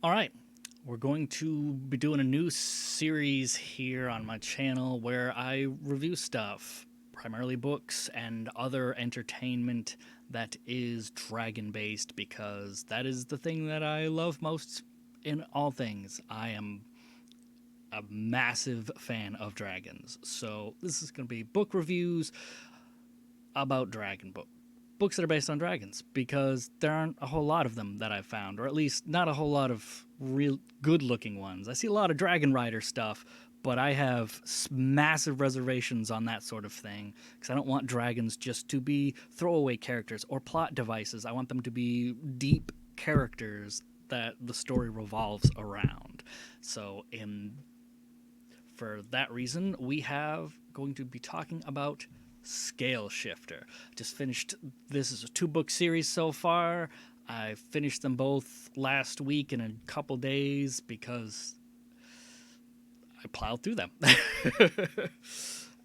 All right. We're going to be doing a new series here on my channel where I review stuff, primarily books and other entertainment that is dragon based, because that is the thing that I love most in all things. I am a massive fan of dragons. So this is going to be book reviews about books that are based on dragons, because there aren't a whole lot of them that I've found, or at least not a whole lot of real good looking ones. I see a lot of Dragon Rider stuff, but I have massive reservations on that sort of thing, because I don't want dragons just to be throwaway characters or plot devices. I want them to be deep characters that the story revolves around. So for that reason, we have going to be talking about Scaleshifter. Just finished. This is a 2-book series so far. I finished them both last week in a couple days because I plowed through them.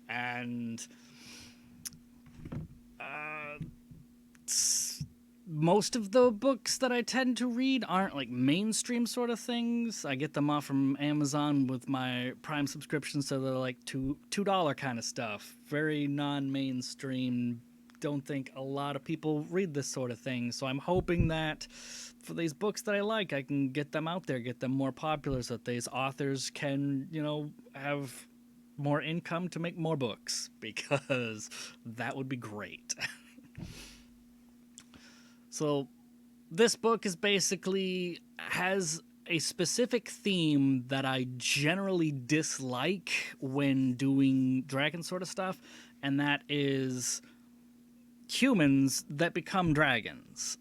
And uh, most of the books that I tend to read aren't like mainstream sort of things. I get them off from Amazon with my Prime subscription, so they're like $2 kind of stuff. Very non-mainstream. Don't think a lot of people read this sort of thing. So I'm hoping that for these books that I like, I can get them out there, get them more popular, so that these authors can, have more income to make more books, because that would be great. So this book is basically has a specific theme that I generally dislike when doing dragon sort of stuff, and that is humans that become dragons,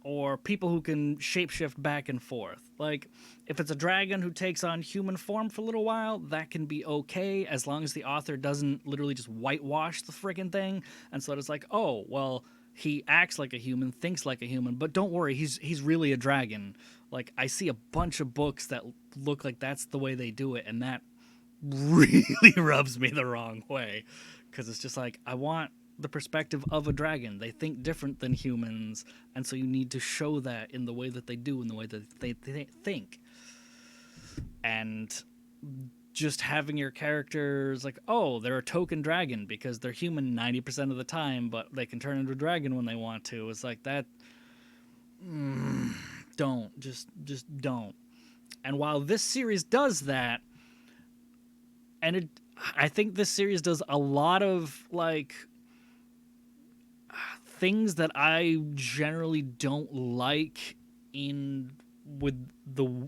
or people who can shapeshift back and forth. Like, if it's a dragon who takes on human form for a little while, that can be okay, as long as the author doesn't literally just whitewash the friggin' thing, and so it's like, oh, well, he acts like a human, thinks like a human, but don't worry, he's really a dragon. Like, I see a bunch of books that look like that's the way they do it, and that really rubs me the wrong way, because it's just like, I want the perspective of a dragon. They think different than humans, and so you need to show that in the way that they do, in the way that they think. And just having your characters like, oh, they're a token dragon because they're human 90% of the time, but they can turn into a dragon when they want to. It's like that. Don't just don't. And while this series does that, I think this series does a lot of like things that I generally don't like in with the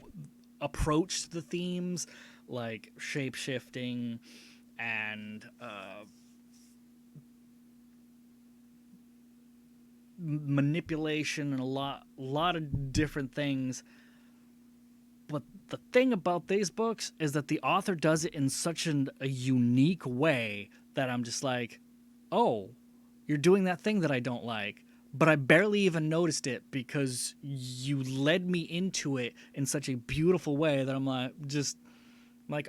approach to the themes, like shape shifting and manipulation and a lot of different things. But the thing about these books is that the author does it in such a unique way that I'm just like, oh, you're doing that thing that I don't like. But I barely even noticed it because you led me into it in such a beautiful way that I'm like,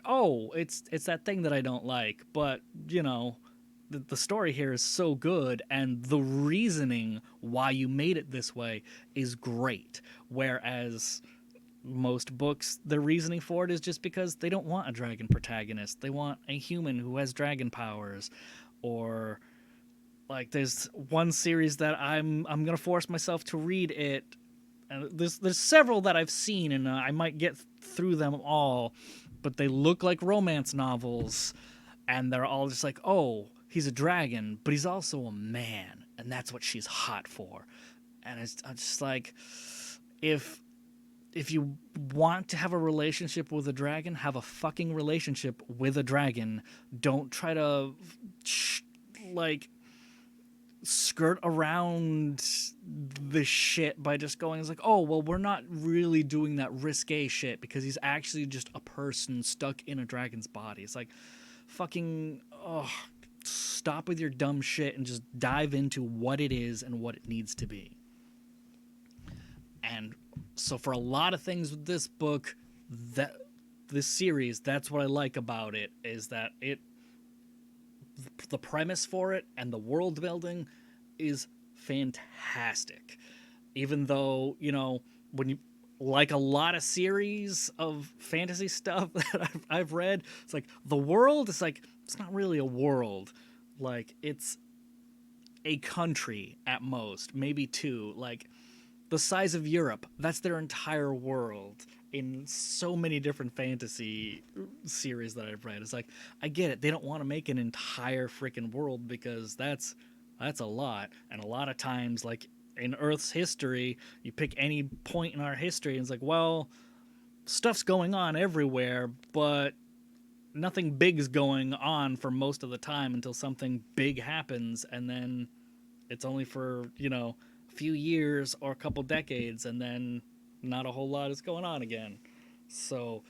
oh, it's that thing that I don't like. But, the story here is so good, and the reasoning why you made it this way is great. Whereas most books, the reasoning for it is just because they don't want a dragon protagonist. They want a human who has dragon powers. Or like, there's one series that I'm gonna force myself to read it. And there's several that I've seen, and I might get through them all, but they look like romance novels, and they're all just like, oh, he's a dragon, but he's also a man, and that's what she's hot for. And I'm just like, if you want to have a relationship with a dragon, have a fucking relationship with a dragon. Don't try to like skirt around the shit by just going, it's like, oh, well, we're not really doing that risque shit because he's actually just a person stuck in a dragon's body. It's like, fucking, oh, stop with your dumb shit and just dive into what it is and what it needs to be. And so for a lot of things with this book, this series, that's what I like about it, is that the premise for it and the world building is fantastic. Even though, when like a lot of series of fantasy stuff that I've read, it's like the world is like, it's not really a world. Like, it's a country at most, maybe two. Like, the size of Europe, that's their entire world in so many different fantasy series that I've read. It's like, I get it. They don't want to make an entire freaking world because that's a lot. And a lot of times, like in Earth's history, you pick any point in our history and it's like, well, stuff's going on everywhere, but nothing big is going on for most of the time until something big happens, and then it's only for, a few years or a couple decades, and then not a whole lot is going on again. So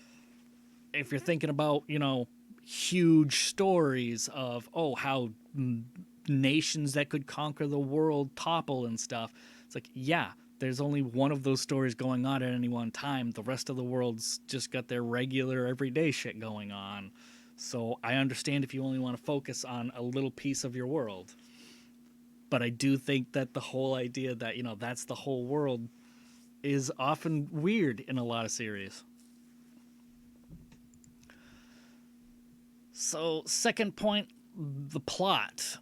if you're thinking about, huge stories of, how nations that could conquer the world topple and stuff, it's like, yeah, there's only one of those stories going on at any one time. The rest of the world's just got their regular everyday shit going on. So I understand if you only want to focus on a little piece of your world. But I do think that the whole idea that, that's the whole world is often weird in a lot of series. So, second point, the plot.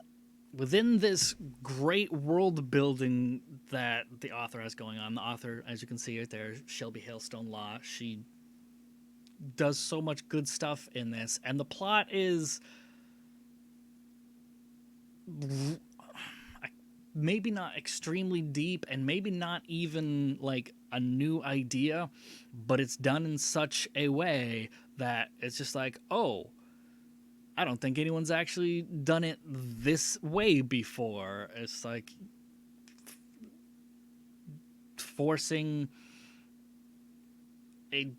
Within this great world building that the author has going on, the author, as you can see right there, Shelby Hailstone Law, she does so much good stuff in this. And the plot is maybe not extremely deep and maybe not even like a new idea, but it's done in such a way that it's just like, oh, I don't think anyone's actually done it this way before. It's like forcing a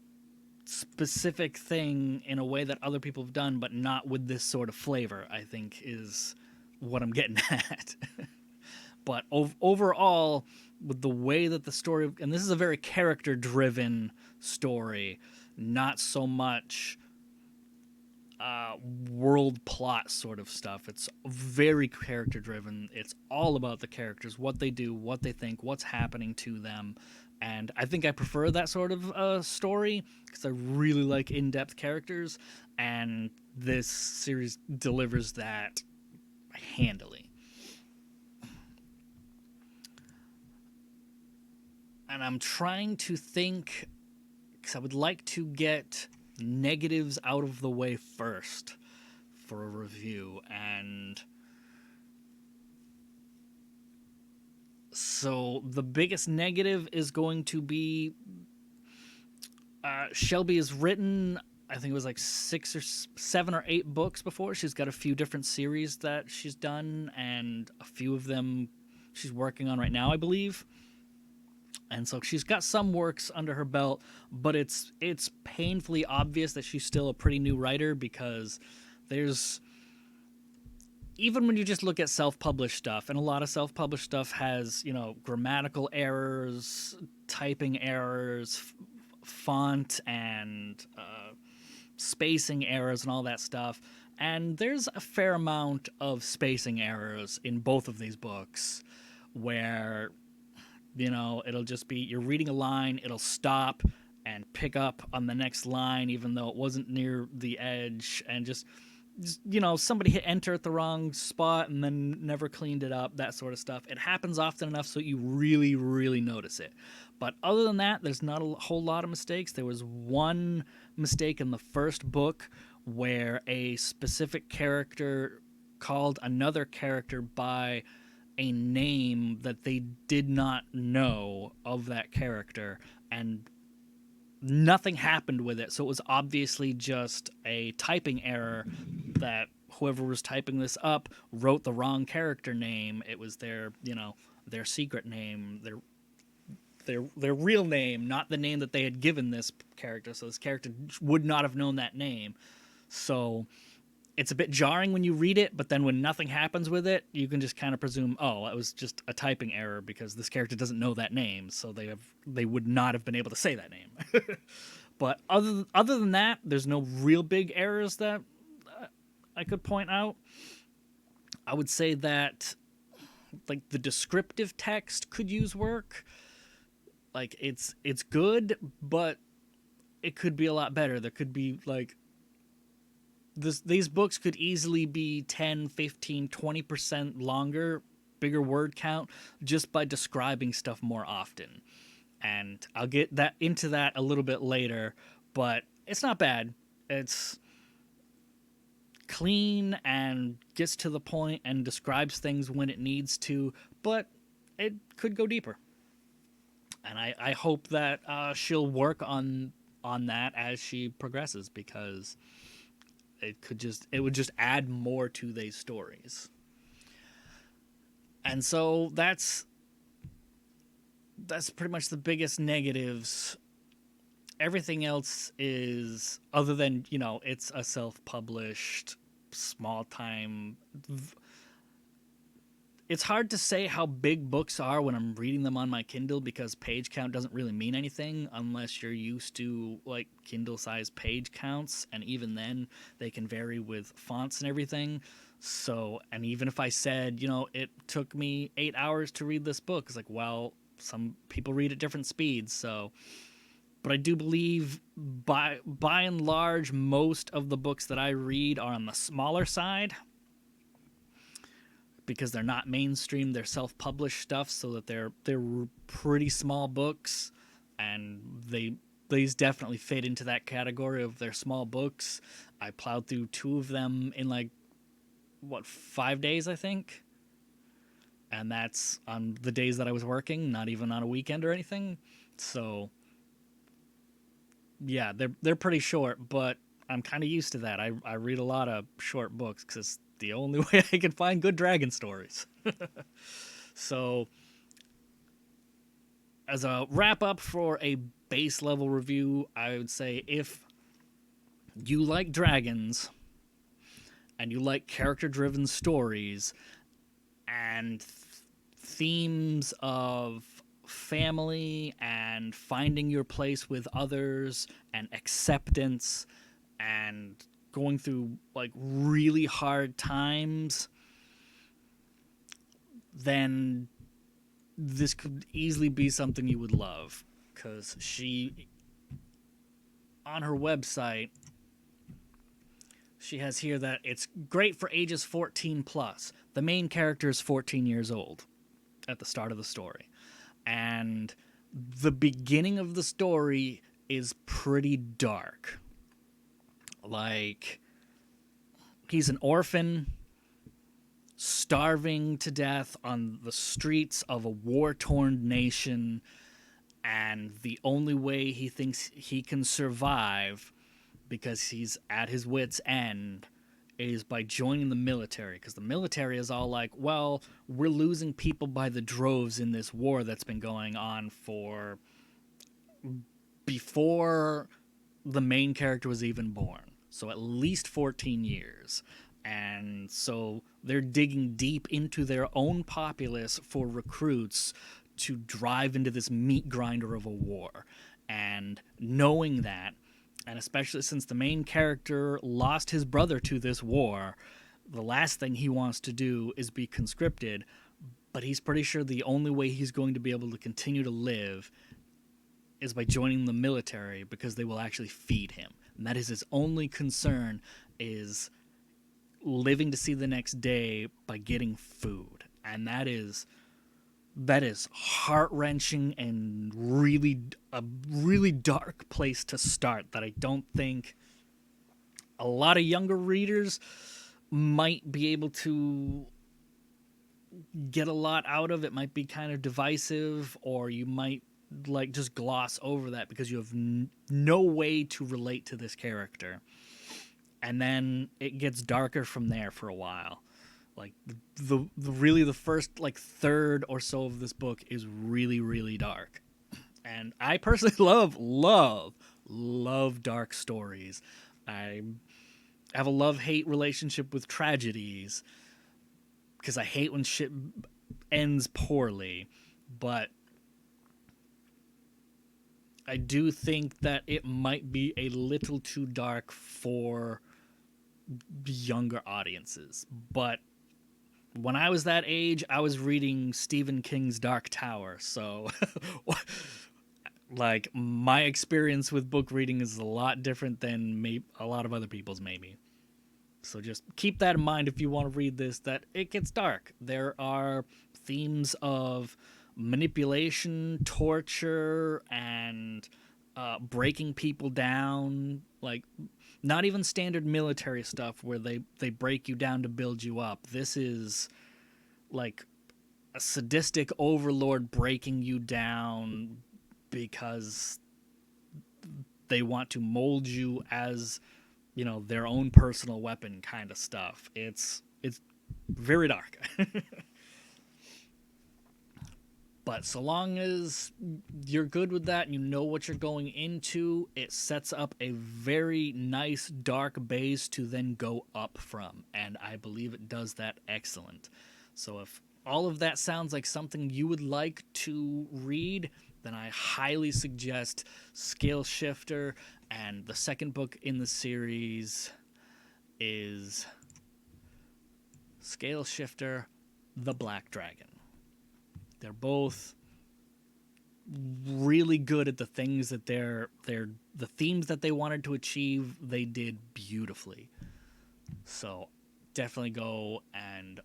specific thing in a way that other people have done, but not with this sort of flavor, I think is what I'm getting at. But overall, with the way that the story, and this is a very character-driven story, not so much world plot sort of stuff. It's very character-driven. It's all about the characters, what they do, what they think, what's happening to them. And I think I prefer that sort of story because I really like in-depth characters, and this series delivers that handily. And I'm trying to think, because I would like to get negatives out of the way first for a review. And so the biggest negative is going to be Shelby has written, I think it was like 6 or 7 or 8 books before. She's got a few different series that she's done, and a few of them she's working on right now, I believe. And so she's got some works under her belt, but it's painfully obvious that she's still a pretty new writer, because there's, even when you just look at self-published stuff, and a lot of self-published stuff has, grammatical errors, typing errors, font and spacing errors and all that stuff. And there's a fair amount of spacing errors in both of these books where, it'll just be, you're reading a line, it'll stop and pick up on the next line even though it wasn't near the edge, and just somebody hit enter at the wrong spot and then never cleaned it up, that sort of stuff. It happens often enough so you really, really notice it. But other than that, there's not a whole lot of mistakes. There was one mistake in the first book where a specific character called another character by a name that they did not know of that character, and nothing happened with it. So it was obviously just a typing error that whoever was typing this up wrote the wrong character name. It was their, their secret name, their real name, not the name that they had given this character. So this character would not have known that name. So it's a bit jarring when you read it, but then when nothing happens with it, you can just kind of presume, oh, it was just a typing error because this character doesn't know that name, so they would not have been able to say that name. But other than that, there's no real big errors that I could point out. I would say that, like, the descriptive text could use work. Like it's good, but it could be a lot better. There could be like these books could easily be 10, 15, 20% longer, bigger word count, just by describing stuff more often. And I'll get that into that a little bit later, but it's not bad. It's clean and gets to the point and describes things when it needs to, but it could go deeper. And I hope that she'll work on that as she progresses, because it would just add more to these stories. And so that's pretty much the biggest negatives. Everything else is, other than, it's a self-published small time. It's hard to say how big books are when I'm reading them on my Kindle, because page count doesn't really mean anything unless you're used to like Kindle size page counts, and even then they can vary with fonts and everything. So, and even if I said, it took me 8 hours to read this book, it's like, well, some people read at different speeds, so. But I do believe by and large most of the books that I read are on the smaller side, because they're not mainstream, they're self-published stuff, so that they're pretty small books, and these definitely fit into that category of their small books. I plowed through 2 of them in 5 days, I think. And that's on the days that I was working, not even on a weekend or anything. So yeah, they're pretty short, but I'm kind of used to that. I read a lot of short books because it's the only way I can find good dragon stories. So, as a wrap up for a base level review, I would say if you like dragons and you like character driven stories and themes of family and finding your place with others and acceptance and going through really hard times, then this could easily be something you would love. Because she, on her website, she has here that it's great for ages 14 plus. The main character is 14 years old at the start of the story. And the beginning of the story is pretty dark. He's an orphan, starving to death on the streets of a war-torn nation, and the only way he thinks he can survive, because he's at his wit's end, is by joining the military. Because the military is all like, well, we're losing people by the droves in this war that's been going on for before the main character was even born. So at least 14 years. And so they're digging deep into their own populace for recruits to drive into this meat grinder of a war. And knowing that, and especially since the main character lost his brother to this war, the last thing he wants to do is be conscripted, but he's pretty sure the only way he's going to be able to continue to live is by joining the military, because they will actually feed him. And that is his only concern, is living to see the next day by getting food. And that is heart-wrenching and a really dark place to start, that I don't think a lot of younger readers might be able to get a lot out of. It might be kind of divisive, or you might just gloss over that because you have no way to relate to this character. And then it gets darker from there for a while. The first third or so of this book is really, really dark. And I personally love dark stories. I have a love-hate relationship with tragedies, because I hate when shit ends poorly. But I do think that it might be a little too dark for younger audiences. But when I was that age, I was reading Stephen King's Dark Tower, so Like, my experience with book reading is a lot different than a lot of other people's, maybe. So just keep that in mind if you want to read this, that it gets dark. There are themes of manipulation, torture, and breaking people down. Like, not even standard military stuff where they break you down to build you up. This is like a sadistic overlord breaking you down because they want to mold you as, you know, their own personal weapon kind of stuff. It's very dark. But so long as you're good with that and you know what you're going into, it sets up a very nice dark base to then go up from. And I believe it does that excellent. So if all of that sounds like something you would like to read, then I highly suggest Scaleshifter. And the second book in the series is Scaleshifter, The Black Dragon. They're both really good at the things that they're the themes that they wanted to achieve. They did beautifully. So definitely go and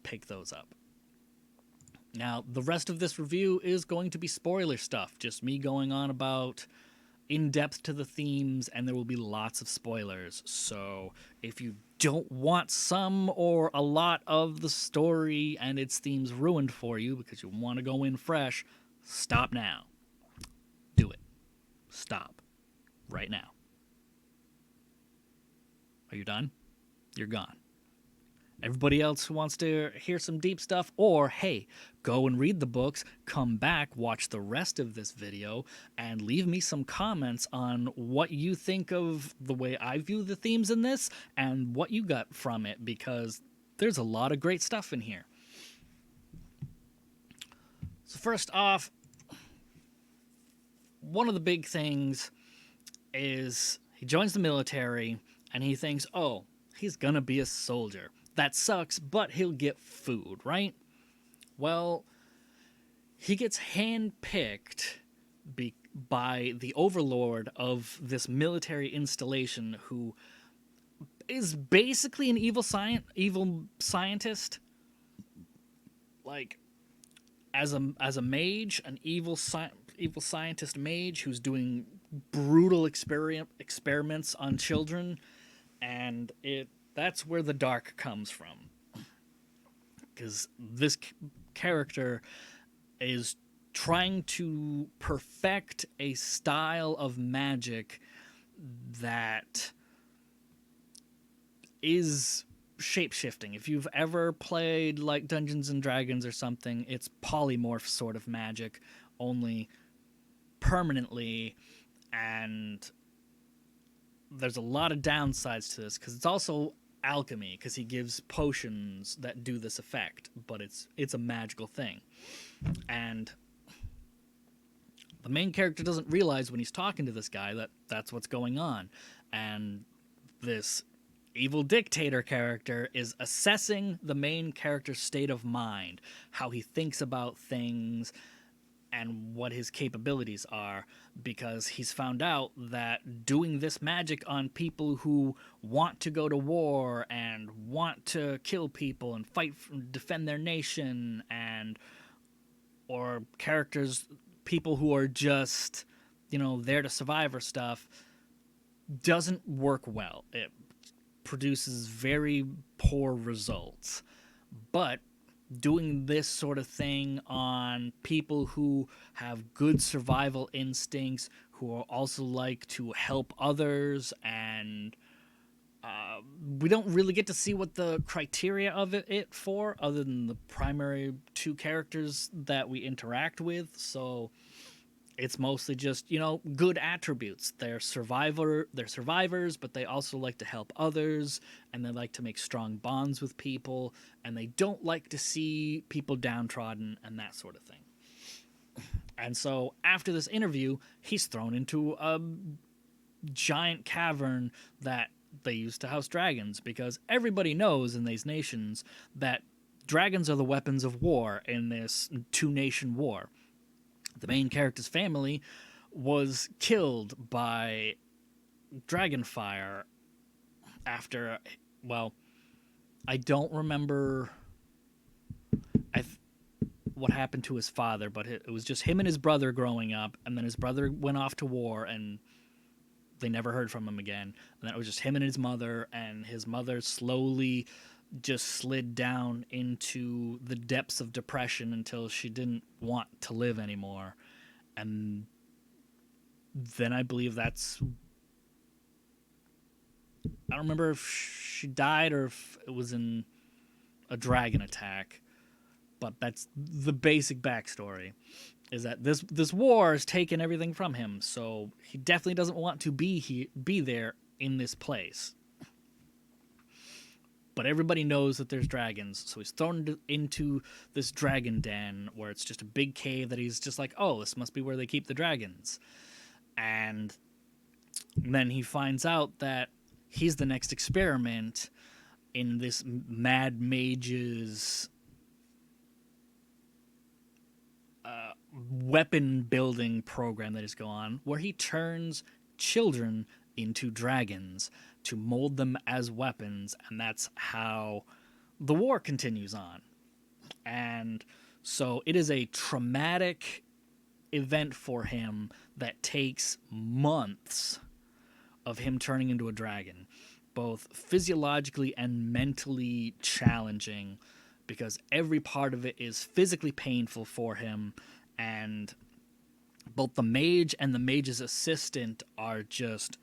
pick those up. Now, the rest of this review is going to be spoiler stuff, just me going on about in depth to the themes, and there will be lots of spoilers. So if you don't want some or a lot of the story and its themes ruined for you because you want to go in fresh, stop now. Do it. Stop. Right now. Are you done? You're gone. Everybody else who wants to hear some deep stuff, or hey, go and read the books, come back, watch the rest of this video, and leave me some comments on what you think of the way I view the themes in this and what you got from it, because there's a lot of great stuff in here. So first off, one of the big things is he joins the military and he thinks, oh, he's gonna be a soldier. That sucks, but he'll get food, right? Well, he gets handpicked by the overlord of this military installation, who is basically an evil scientist. Like, as a mage, an evil scientist mage who's doing brutal experiments on children, and that's where the dark comes from. Because this character is trying to perfect a style of magic that is shape-shifting. If you've ever played like Dungeons and Dragons or something, it's polymorph sort of magic, only permanently, and there's a lot of downsides to this because it's also alchemy, because he gives potions that do this effect, but it's a magical thing. And the main character doesn't realize when he's talking to this guy that that's what's going on. And this evil dictator character is assessing the main character's state of mind, how he thinks about things, and what his capabilities are, because he's found out that doing this magic on people who want to go to war and want to kill people and fight defend their nation, or people who are just, you know, there to survive or stuff, doesn't work well. It produces very poor results. But doing this sort of thing on people who have good survival instincts, who also like to help others, and we don't really get to see what the criteria of it for, other than the primary two characters that we interact with. So it's mostly just, you know, good attributes. They're survivors, but they also like to help others, and they like to make strong bonds with people, and they don't like to see people downtrodden and that sort of thing. And so after this interview, he's thrown into a giant cavern that they use to house dragons, because everybody knows in these nations that dragons are the weapons of war in this two-nation war. The main character's family was killed by dragonfire after, well, I don't remember what happened to his father, but it was just him and his brother growing up, and then his brother went off to war, and they never heard from him again. And then it was just him and his mother slowly just slid down into the depths of depression until she didn't want to live anymore. And then I believe that's... I don't remember if she died or if it was in a dragon attack, but that's the basic backstory, is that this war has taken everything from him, so he definitely doesn't want to be there in this place. But everybody knows that there's dragons, so he's thrown into this dragon den where it's just a big cave that he's just like, oh, this must be where they keep the dragons. And then he finds out that he's the next experiment in this mad mage's weapon building program that is going on, where he turns children into dragons to mold them as weapons, and that's how the war continues on. And so it is a traumatic event for him that takes months of him turning into a dragon, both physiologically and mentally challenging, because every part of it is physically painful for him, and both the mage and the mage's assistant are just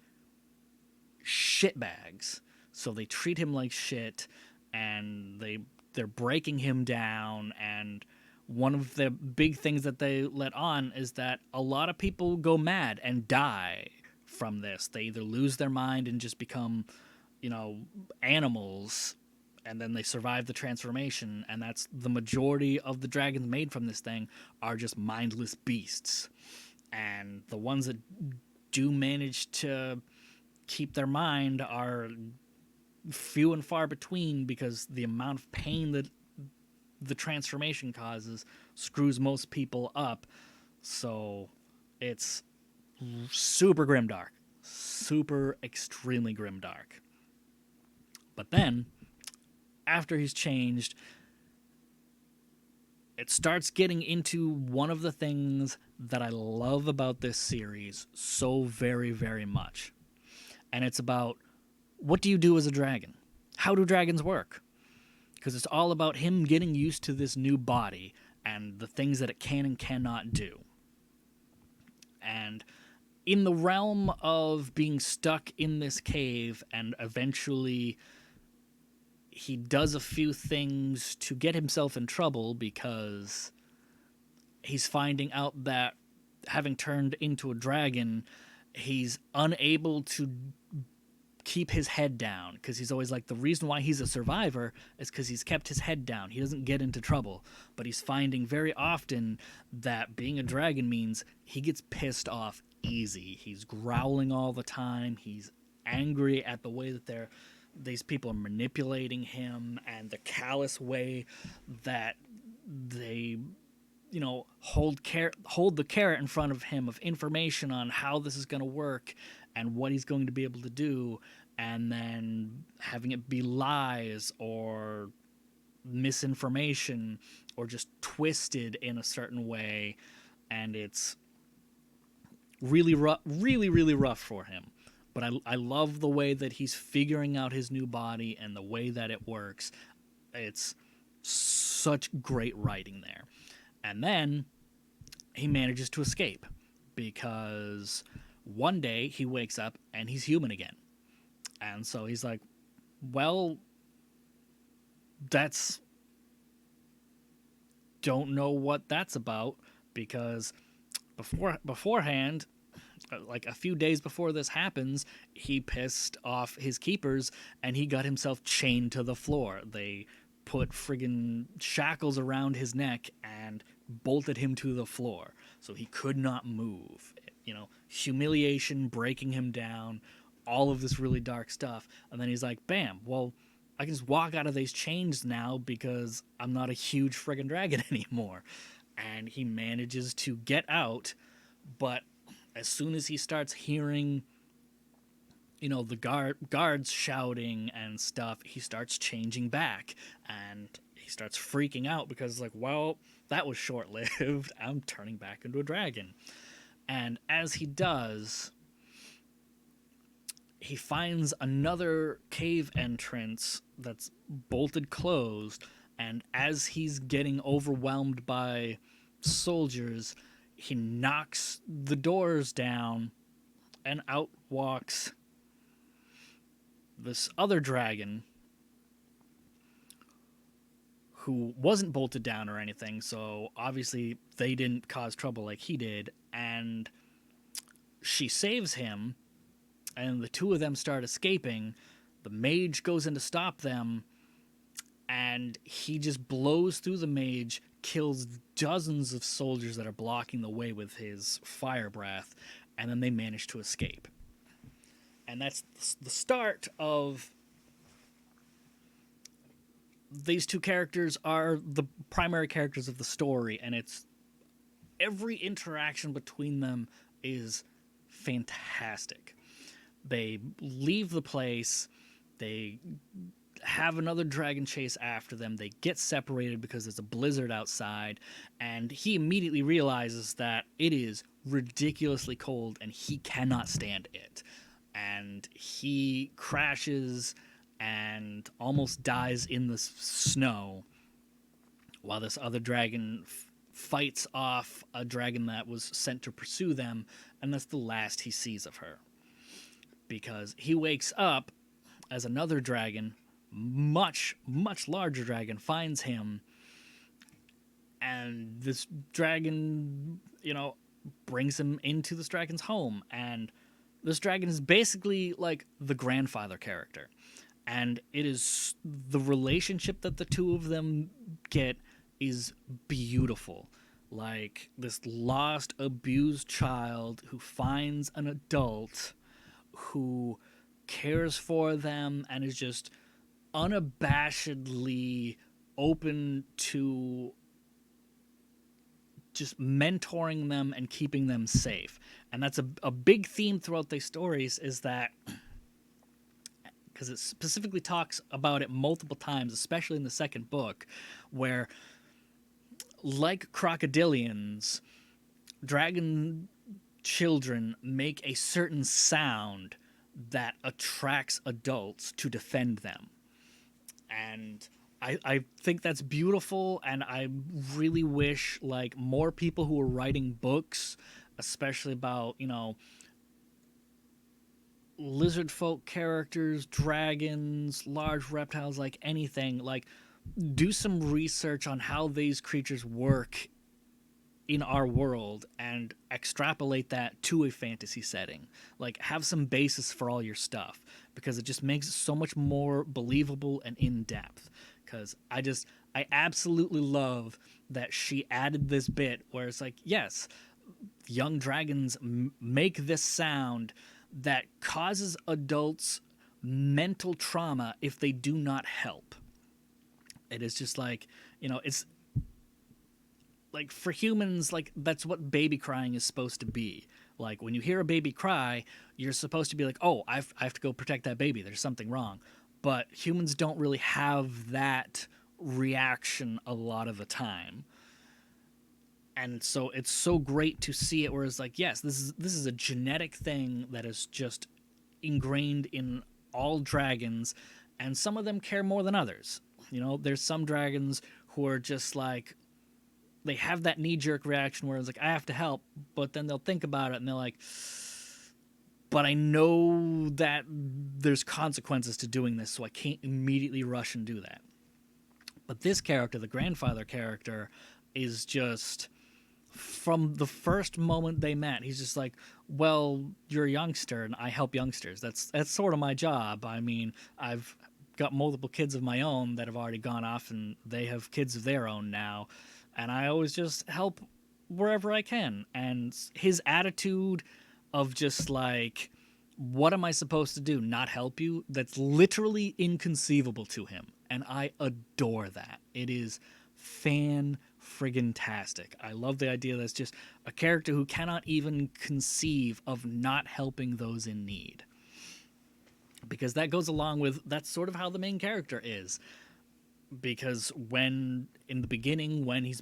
shitbags. So they treat him like shit, and they're breaking him down. And one of the big things that they let on is that a lot of people go mad and die from this. They either lose their mind and just become, animals, and then they survive the transformation, and that's the majority of the dragons made from this thing are just mindless beasts. And the ones that do manage to keep their mind are few and far between, because the amount of pain that the transformation causes screws most people up. So it's super grimdark. Super extremely grimdark. But then, after he's changed, it starts getting into one of the things that I love about this series so very, very much. And it's about, what do you do as a dragon? How do dragons work? Because it's all about him getting used to this new body and the things that it can and cannot do. And in the realm of being stuck in this cave, and eventually he does a few things to get himself in trouble, because he's finding out that having turned into a dragon, he's unable to keep his head down, because he's always like, the reason why he's a survivor is because he's kept his head down. He doesn't get into trouble. But he's finding very often that being a dragon means he gets pissed off easy. He's growling all the time. He's angry at the way that these people are manipulating him, and the callous way that they, hold the carrot in front of him of information on how this is going to work and what he's going to be able to do, and then having it be lies or misinformation or just twisted in a certain way. And it's really rough, really, really rough for him. But I love the way that he's figuring out his new body and the way that it works. It's such great writing there. And then he manages to escape, because one day he wakes up and he's human again. And so he's like, well, don't know what that's about, because beforehand, like a few days before this happens, he pissed off his keepers and he got himself chained to the floor. They put friggin' shackles around his neck and bolted him to the floor so he could not move. Humiliation, breaking him down, all of this really dark stuff. And then he's like, bam, well, I can just walk out of these chains now because I'm not a huge friggin' dragon anymore. And he manages to get out, but as soon as he starts hearing, the guards shouting and stuff, he starts changing back, and he starts freaking out because, like, well, that was short-lived. I'm turning back into a dragon. And as he does, he finds another cave entrance that's bolted closed, and as he's getting overwhelmed by soldiers, he knocks the doors down, and out walks this other dragon who wasn't bolted down or anything, so obviously they didn't cause trouble like he did, and she saves him, and the two of them start escaping. The mage goes in to stop them, and he just blows through the mage, kills dozens of soldiers that are blocking the way with his fire breath, and then they manage to escape. And that's the start of... These two characters are the primary characters of the story, and it's... every interaction between them is fantastic. They leave the place, they have another dragon chase after them, they get separated because there's a blizzard outside, and he immediately realizes that it is ridiculously cold and he cannot stand it. And he crashes and almost dies in the snow while this other dragon fights off a dragon that was sent to pursue them, and that's the last he sees of her. Because he wakes up as another dragon, much, much larger dragon, finds him, and this dragon, brings him into this dragon's home, and this dragon is basically like the grandfather character. And it is... the relationship that the two of them get is beautiful. Like, this lost, abused child who finds an adult who cares for them and is just unabashedly open to just mentoring them and keeping them safe. And that's a big theme throughout these stories, is that... because it specifically talks about it multiple times, especially in the second book, where, like crocodilians, dragon children make a certain sound that attracts adults to defend them. And I think that's beautiful, and I really wish, like, more people who are writing books, especially about, lizard folk characters, dragons, large reptiles, like anything, like, do some research on how these creatures work in our world and extrapolate that to a fantasy setting. Like, have some basis for all your stuff, because it just makes it so much more believable and in-depth. Because I absolutely love that she added this bit where it's like, yes, young dragons make this sound that causes adults mental trauma if they do not help. It is just like, it's like, for humans, like, that's what baby crying is supposed to be. Like, when you hear a baby cry, you're supposed to be like, oh, I have to go protect that baby. There's something wrong. But humans don't really have that reaction a lot of the time. And so it's so great to see it where it's like, yes, this is a genetic thing that is just ingrained in all dragons, and some of them care more than others. There's some dragons who are just like, they have that knee-jerk reaction where it's like, I have to help, but then they'll think about it and they're like, but I know that there's consequences to doing this, so I can't immediately rush and do that. But this character, the grandfather character, is just... from the first moment they met, he's just like, well, you're a youngster and I help youngsters. That's sort of my job. I mean, I've got multiple kids of my own that have already gone off and they have kids of their own now, and I always just help wherever I can. And his attitude of just like, what am I supposed to do? Not help you? That's literally inconceivable to him, and I adore that. It is fan friggin' tastic. I love the idea that it's just a character who cannot even conceive of not helping those in need. Because that goes along with, that's sort of how the main character is. Because when, in the beginning, when he's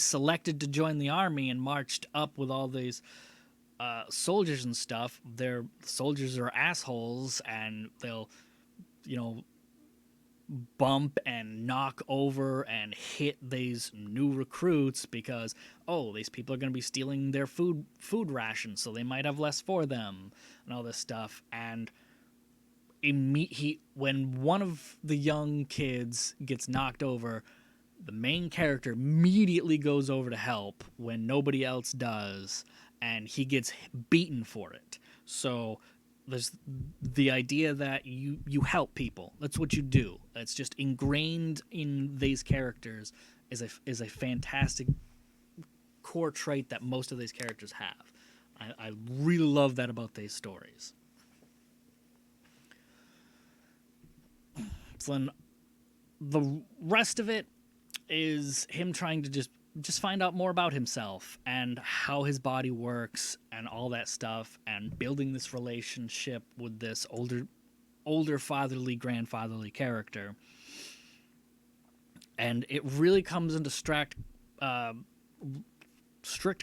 selected to join the army and marched up with all these soldiers and stuff, their soldiers are assholes, and they'll, bump and knock over and hit these new recruits because, oh, these people are going to be stealing their food rations, so they might have less for them and all this stuff. And when one of the young kids gets knocked over, the main character immediately goes over to help when nobody else does, and he gets beaten for it. So there's the idea that you help people. That's what you do. That's just ingrained in these characters is a fantastic core trait that most of these characters have. I really love that about these stories. So then the rest of it is him trying to just find out more about himself and how his body works and all that stuff, and building this relationship with this older fatherly, grandfatherly character. And it really comes into strict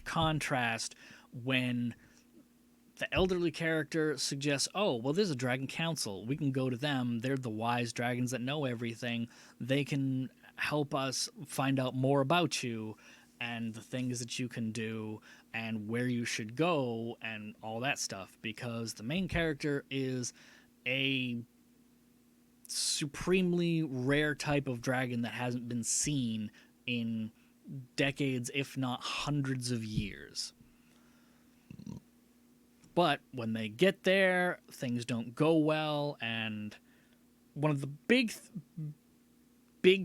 contrast when the elderly character suggests, oh, well, there's a dragon council. We can go to them. They're the wise dragons that know everything. They can help us find out more about you and the things that you can do and where you should go and all that stuff, because the main character is a supremely rare type of dragon that hasn't been seen in decades, if not hundreds of years. But when they get there, things don't go well, and one of the big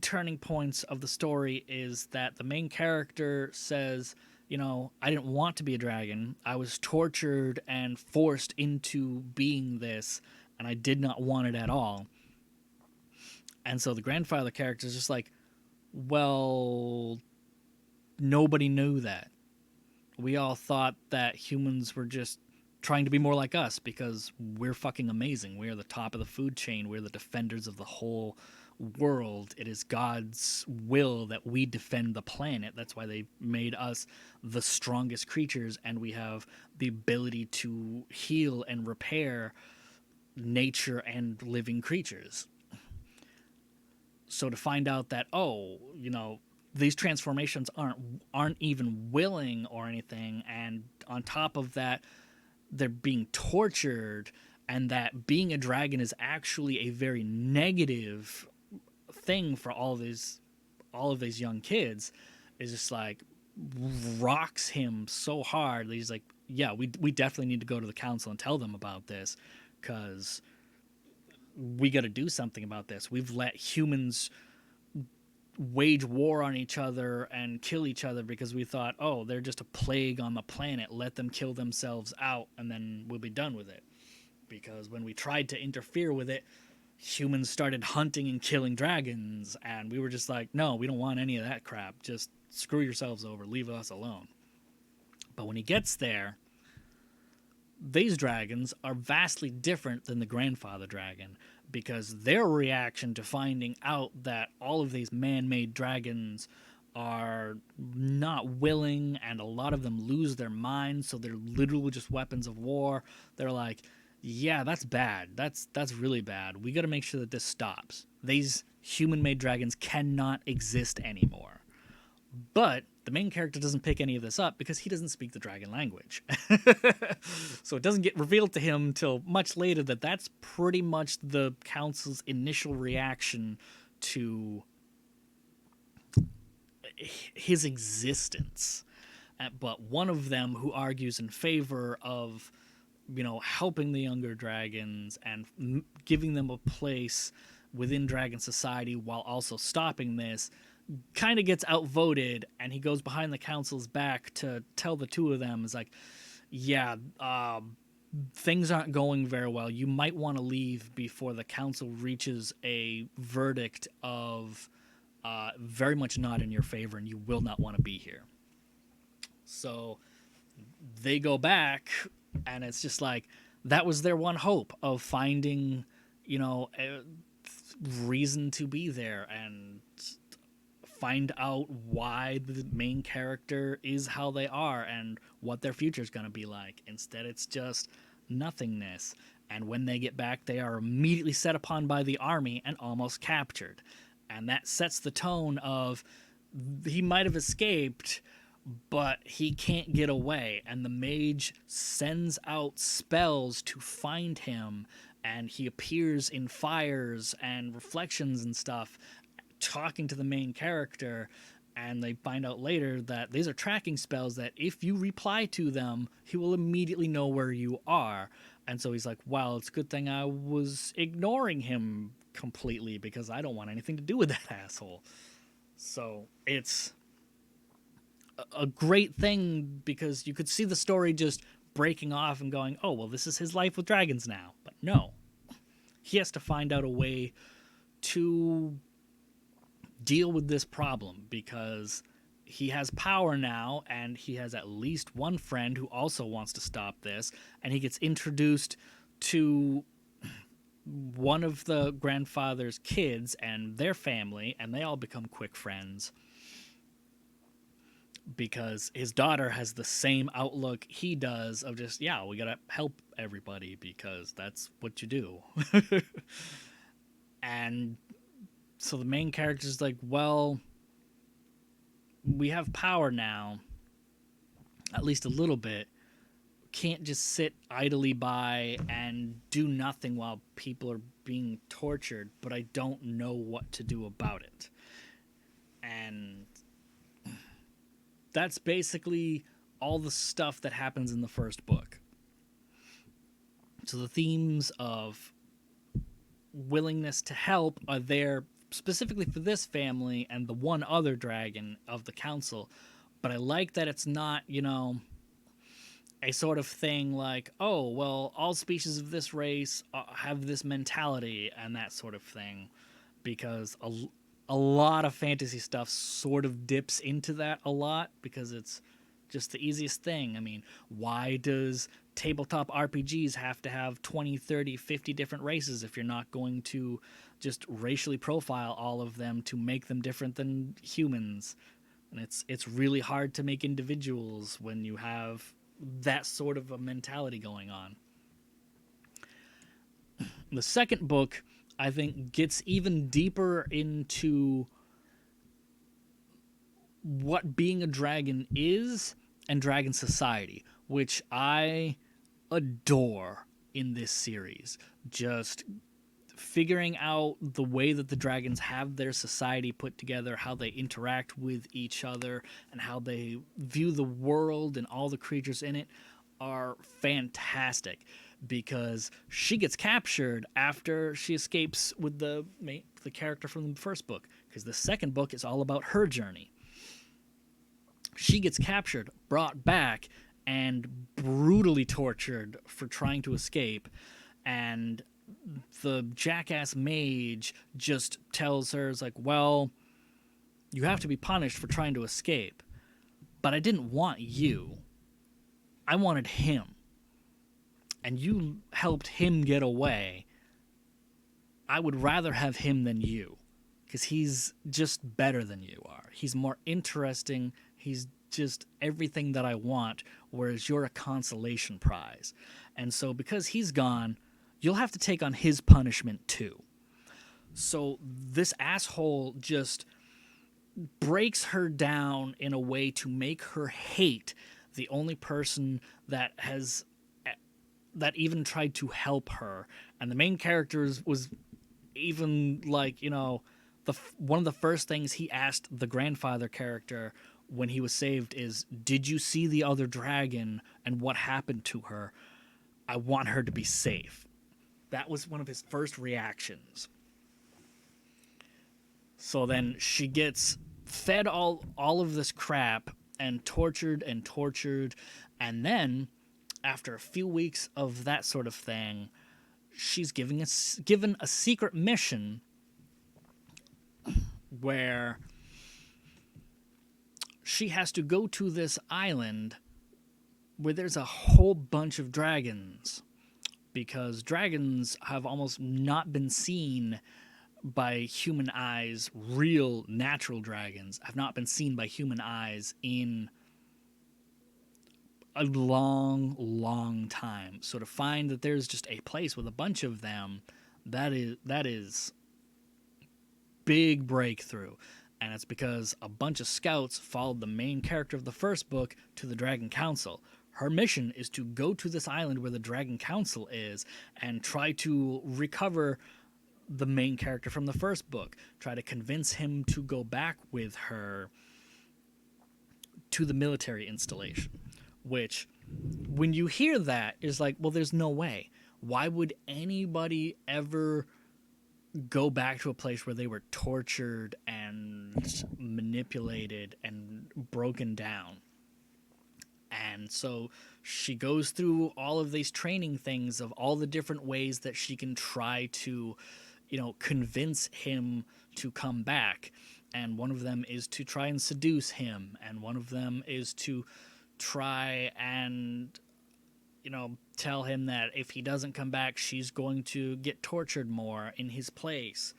turning points of the story is that the main character says, I didn't want to be a dragon. I was tortured and forced into being this, and I did not want it at all. And so the grandfather character is just like, well, nobody knew that. We all thought that humans were just trying to be more like us because we're fucking amazing. We are the top of the food chain. We're the defenders of the whole world. It is God's will that we defend the planet. That's why they made us the strongest creatures, and we have the ability to heal and repair nature and living creatures. So to find out that, these transformations aren't even willing or anything, and on top of that, they're being tortured, and that being a dragon is actually a very negative thing for all of these young kids, is just like rocks him so hard that he's like, yeah, we definitely need to go to the council and tell them about this, because we got to do something about this. We've let humans wage war on each other and kill each other because we thought, oh, they're just a plague on the planet. Let them kill themselves out and then we'll be done with it. Because when we tried to interfere with it, humans started hunting and killing dragons, and we were just like, no, we don't want any of that crap. Just screw yourselves over. Leave us alone. But when he gets there, these dragons are vastly different than the grandfather dragon, because their reaction to finding out that all of these man-made dragons are not willing, and a lot of them lose their minds, so they're literally just weapons of war. They're like, yeah, that's bad. That's really bad. We got to make sure that this stops. These human-made dragons cannot exist anymore. But the main character doesn't pick any of this up because he doesn't speak the dragon language. So it doesn't get revealed to him till much later that that's pretty much the council's initial reaction to his existence. But one of them, who argues in favor of, helping the younger dragons and giving them a place within dragon society while also stopping this, kind of gets outvoted, and he goes behind the council's back to tell the two of them, is like, yeah, things aren't going very well. You might want to leave before the council reaches a verdict of very much not in your favor, and you will not want to be here. So they go back, and it's just like that was their one hope of finding, a reason to be there and find out why the main character is how they are and what their future is going to be like. Instead, it's just nothingness. And when they get back, they are immediately set upon by the army and almost captured. And that sets the tone of he might have escaped, but he can't get away. And the mage sends out spells to find him, and he appears in fires and reflections and stuff, talking to the main character. And they find out later that these are tracking spells that if you reply to them, he will immediately know where you are. And so he's like, well, it's a good thing I was ignoring him completely because I don't want anything to do with that asshole. So it's a great thing because you could see the story just breaking off and going, oh, well, this is his life with dragons now. But no, he has to find out a way to deal with this problem because he has power now, and he has at least one friend who also wants to stop this, and he gets introduced to one of the grandfather's kids and their family, and they all become quick friends because his daughter has the same outlook he does of just, yeah, we gotta help everybody because that's what you do. And so the main character's like, well, we have power now, at least a little bit. Can't just sit idly by and do nothing while people are being tortured, but I don't know what to do about it. And that's basically all the stuff that happens in the first book. So the themes of willingness to help are there specifically for this family and the one other dragon of the council. But I like that it's not, a sort of thing like, oh, well, all species of this race have this mentality and that sort of thing. Because a lot of fantasy stuff sort of dips into that a lot because it's just the easiest thing. I mean, why does tabletop RPGs have to have 20, 30, 50 different races if you're not going to just racially profile all of them to make them different than humans? And it's really hard to make individuals when you have that sort of a mentality going on. The second book, I think, gets even deeper into what being a dragon is and dragon society, which I adore in this series. Just figuring out the way that the dragons have their society put together, how they interact with each other, and how they view the world and all the creatures in it are fantastic. Because she gets captured after she escapes with the character from the first book. Because the second book is all about her journey. She gets captured, brought back, and brutally tortured for trying to escape. And the jackass mage just tells her, it's like, well, you have to be punished for trying to escape. But I didn't want you. I wanted him. And you helped him get away. I would rather have him than you. Because he's just better than you are. He's more interesting. He's just everything that I want. Whereas you're a consolation prize. And so because he's gone, you'll have to take on his punishment too. So this asshole just breaks her down in a way to make her hate the only person that even tried to help her. And the main character was even like, one of the first things he asked the grandfather character when he was saved is, did you see the other dragon and what happened to her? I want her to be safe. That was one of his first reactions. So then she gets fed all of this crap and tortured, and then after a few weeks of that sort of thing, she's given a secret mission where she has to go to this island where there's a whole bunch of dragons, because dragons have almost not been seen by human eyes. Real natural dragons have not been seen by human eyes in a long time. So to find that there's just a place with a bunch of them, that is big breakthrough. And it's because a bunch of scouts followed the main character of the first book to the Dragon Council. Her mission is to go to this island where the Dragon Council is and try to recover the main character from the first book. Try to convince him to go back with her to the military installation. Which, when you hear that, is like, well, there's no way. Why would anybody ever go back to a place where they were tortured and manipulated and broken down? And so she goes through all of these training things of all the different ways that she can try to, convince him to come back. And one of them is to try and seduce him. And one of them is to try and, tell him that if he doesn't come back, she's going to get tortured more in his place.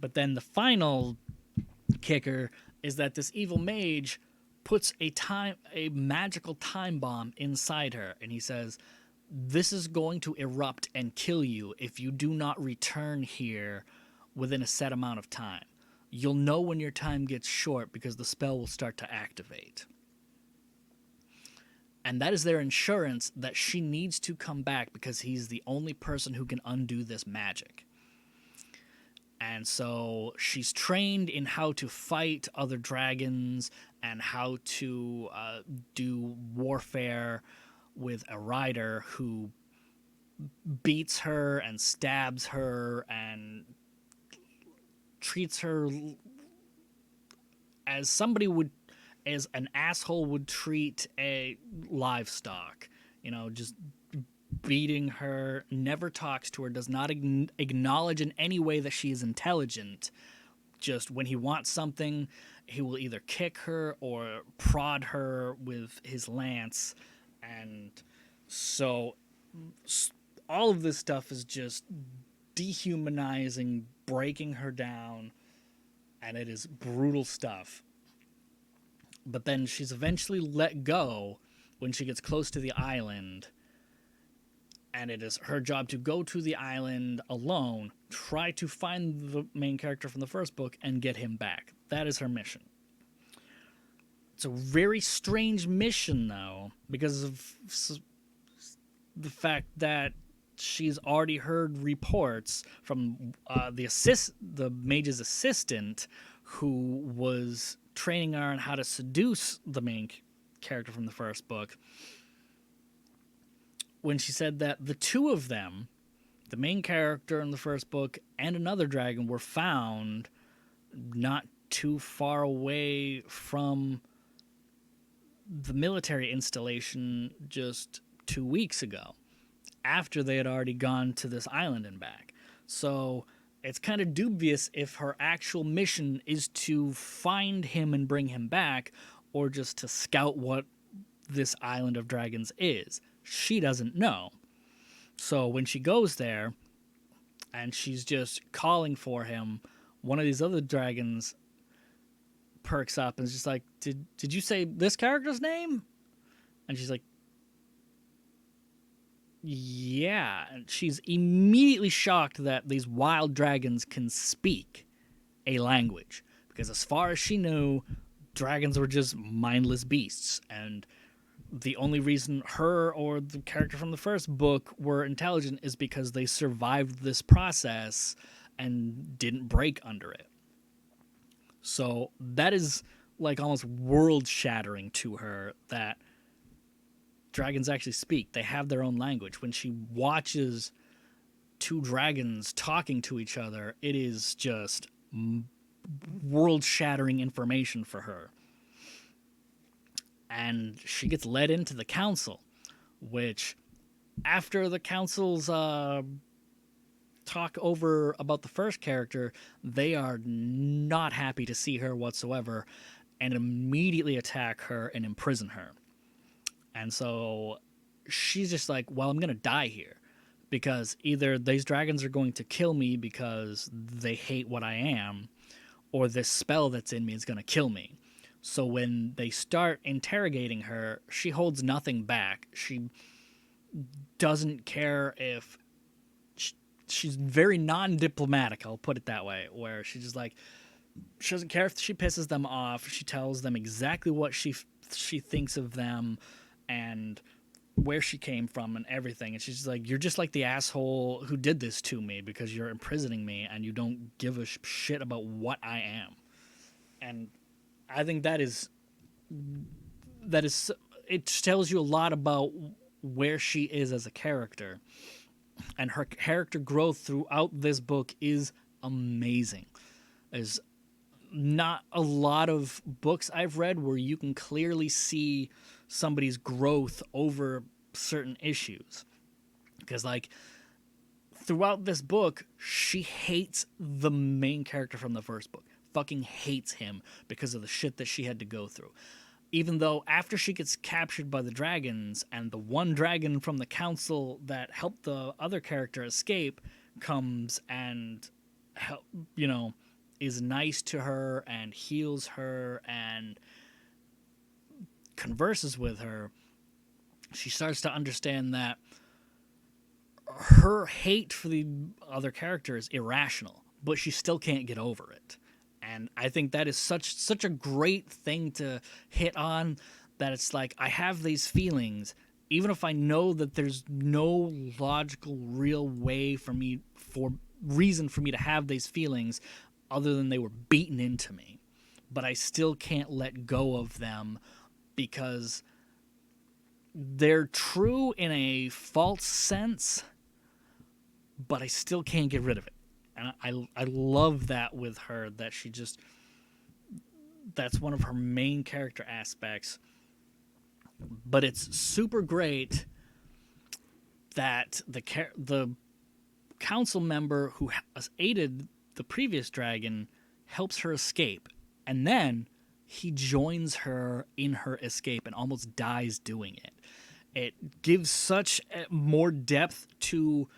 But then the final kicker is that this evil mage puts a magical time bomb inside her, and he says, this is going to erupt and kill you if you do not return here within a set amount of time. You'll know when your time gets short because the spell will start to activate. And that is their insurance that she needs to come back because he's the only person who can undo this magic. And so she's trained in how to fight other dragons and how to do warfare with a rider who beats her and stabs her and treats her as as an asshole would treat a livestock. Just beating her, never talks to her, does not acknowledge in any way that she is intelligent. Just when he wants something, he will either kick her or prod her with his lance. And so all of this stuff is just dehumanizing, breaking her down, and it is brutal stuff. But then she's eventually let go when she gets close to the island, and it is her job to go to the island alone, try to find the main character from the first book, and get him back. That is her mission. It's a very strange mission, though, because of the fact that she's already heard reports from the mage's assistant, who was training her on how to seduce the main character from the first book, when she said that the two of them, the main character in the first book and another dragon, were found not too far away from the military installation just 2 weeks ago, after they had already gone to this island and back. So it's kind of dubious if her actual mission is to find him and bring him back, or just to scout what this island of dragons is. She doesn't know. So when she goes there and she's just calling for him, one of these other dragons perks up and is just like, did you say this character's name? And she's like, yeah. And she's immediately shocked that these wild dragons can speak a language, because as far as she knew, dragons were just mindless beasts, and the only reason her or the character from the first book were intelligent is because they survived this process and didn't break under it. So that is like almost world-shattering to her, that dragons actually speak. They have their own language. When she watches two dragons talking to each other, it is just world-shattering information for her. And she gets led into the council, which, after the council's talk over about the first character, they are not happy to see her whatsoever and immediately attack her and imprison her. And so she's just like, well, I'm going to die here because either these dragons are going to kill me because they hate what I am, or this spell that's in me is going to kill me. So when they start interrogating her, she holds nothing back. She doesn't care if she's very non-diplomatic, I'll put it that way, where she's just like, she doesn't care if she pisses them off. She tells them exactly what she thinks of them and where she came from and everything. And she's just like, you're just like the asshole who did this to me because you're imprisoning me and you don't give a shit about what I am. And I think that is it tells you a lot about where she is as a character. And her character growth throughout this book is amazing. There's not a lot of books I've read where you can clearly see somebody's growth over certain issues. Because, like, throughout this book, she hates the main character from the first book. Fucking hates him because of the shit that she had to go through. Even though after she gets captured by the dragons and the one dragon from the council that helped the other character escape comes and is nice to her and heals her and converses with her, she starts to understand that her hate for the other character is irrational, but she still can't get over it. And I think that is such a great thing to hit on, that it's like, I have these feelings, even if I know that there's no logical, real way reason for me to have these feelings other than they were beaten into me. But I still can't let go of them because they're true in a false sense, but I still can't get rid of it. And I love that with her, that she just, that's one of her main character aspects. But it's super great that the council member who aided the previous dragon helps her escape. And then he joins her in her escape and almost dies doing it. It gives such more depth to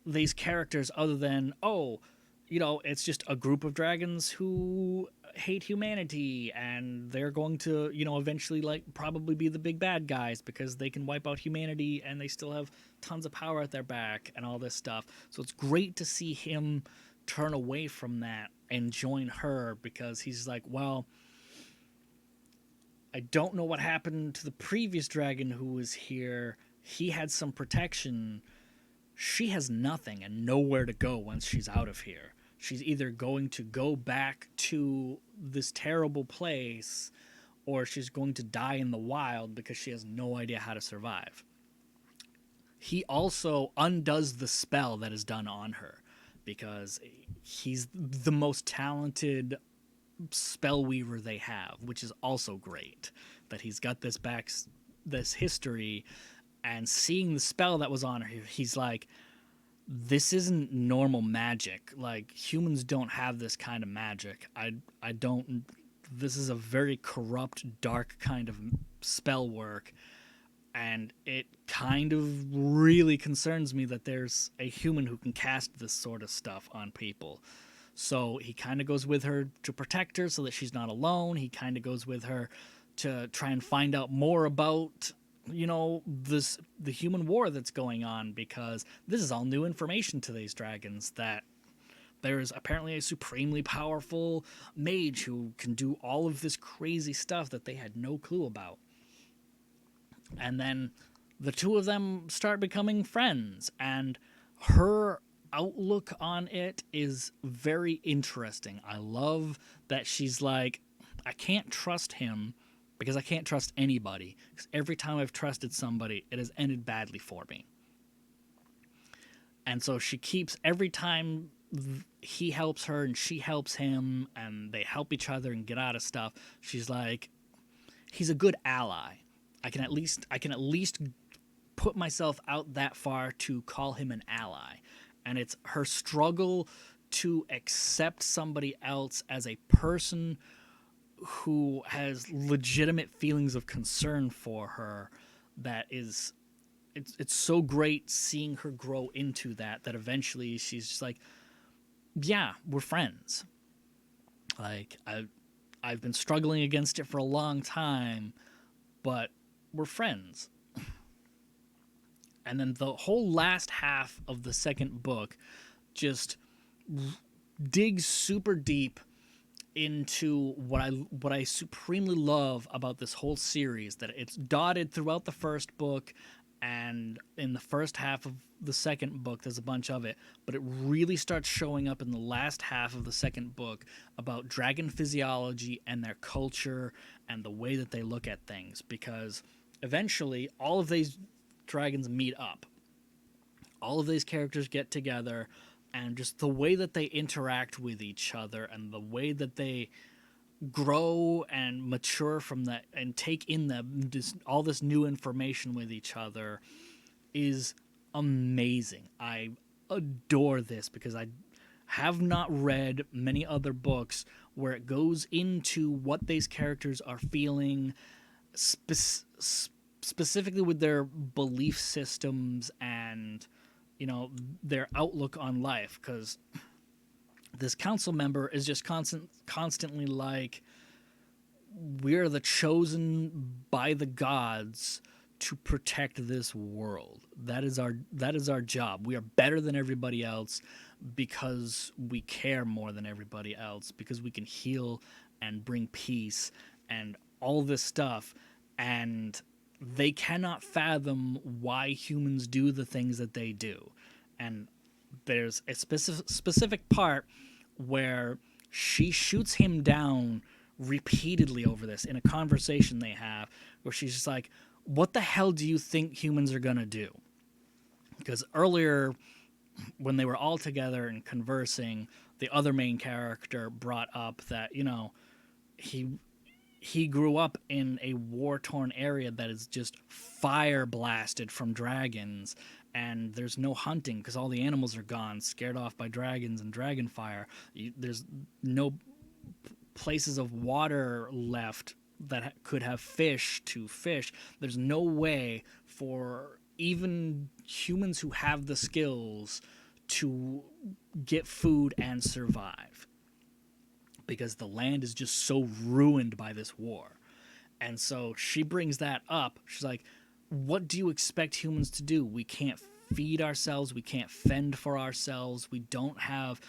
these characters other than, it's just a group of dragons who hate humanity and they're going to, eventually probably be the big bad guys because they can wipe out humanity and they still have tons of power at their back and all this stuff. So it's great to see him turn away from that and join her because he's like, well, I don't know what happened to the previous dragon who was here. He had some protection. She has nothing and nowhere to go once she's out of here. She's either going to go back to this terrible place or she's going to die in the wild because she has no idea how to survive. He also undoes the spell that is done on her because he's the most talented spell weaver they have, which is also great that he's got this history. And seeing the spell that was on her, he's like, this isn't normal magic. Like, humans don't have this kind of magic. I don't. This is a very corrupt, dark kind of spell work. And it kind of really concerns me that there's a human who can cast this sort of stuff on people. So he kind of goes with her to protect her so that she's not alone. He kind of goes with her to try and find out more about the human war that's going on, because this is all new information to these dragons, that there's apparently a supremely powerful mage who can do all of this crazy stuff that they had no clue about. And then the two of them start becoming friends, and her outlook on it is very interesting. I love that she's like, I can't trust him because I can't trust anybody. Because every time I've trusted somebody, it has ended badly for me. And so she keeps, every time he helps her and she helps him and they help each other and get out of stuff, she's like, he's a good ally. I can at least put myself out that far to call him an ally. and it's her struggle to accept somebody else as a person who has legitimate feelings of concern for her. That is, it's so great seeing her grow into that eventually she's just like, yeah, we're friends. Like, I've been struggling against it for a long time, but we're friends. And then the whole last half of the second book just digs super deep into what I supremely love about this whole series, that it's dotted throughout the first book, and in the first half of the second book there's a bunch of it, but it really starts showing up in the last half of the second book about dragon physiology and their culture and the way that they look at things, because eventually all of these dragons meet up. All of these characters get together, and just the way that they interact with each other and the way that they grow and mature from that and take in all this new information with each other is amazing. I adore this because I have not read many other books where it goes into what these characters are feeling, specifically with their belief systems and, you know, their outlook on life. Because this council member is just constantly like, we're the chosen by the gods to protect this world. That is our job. We are better than everybody else because we care more than everybody else, because we can heal and bring peace and all this stuff. And they cannot fathom why humans do the things that they do. And there's a specific part where she shoots him down repeatedly over this in a conversation they have, where she's just like, what the hell do you think humans are gonna do? Because earlier, when they were all together and conversing, the other main character brought up that, you know, he grew up in a war-torn area that is just fire blasted from dragons, and there's no hunting because all the animals are gone, scared off by dragons and dragon fire. There's no places of water left that could have fish to fish. There's no way for even humans who have the skills to get food and survive, because the land is just so ruined by this war. And so she brings that up. She's like, what do you expect humans to do? We can't feed ourselves. We can't fend for ourselves. We don't have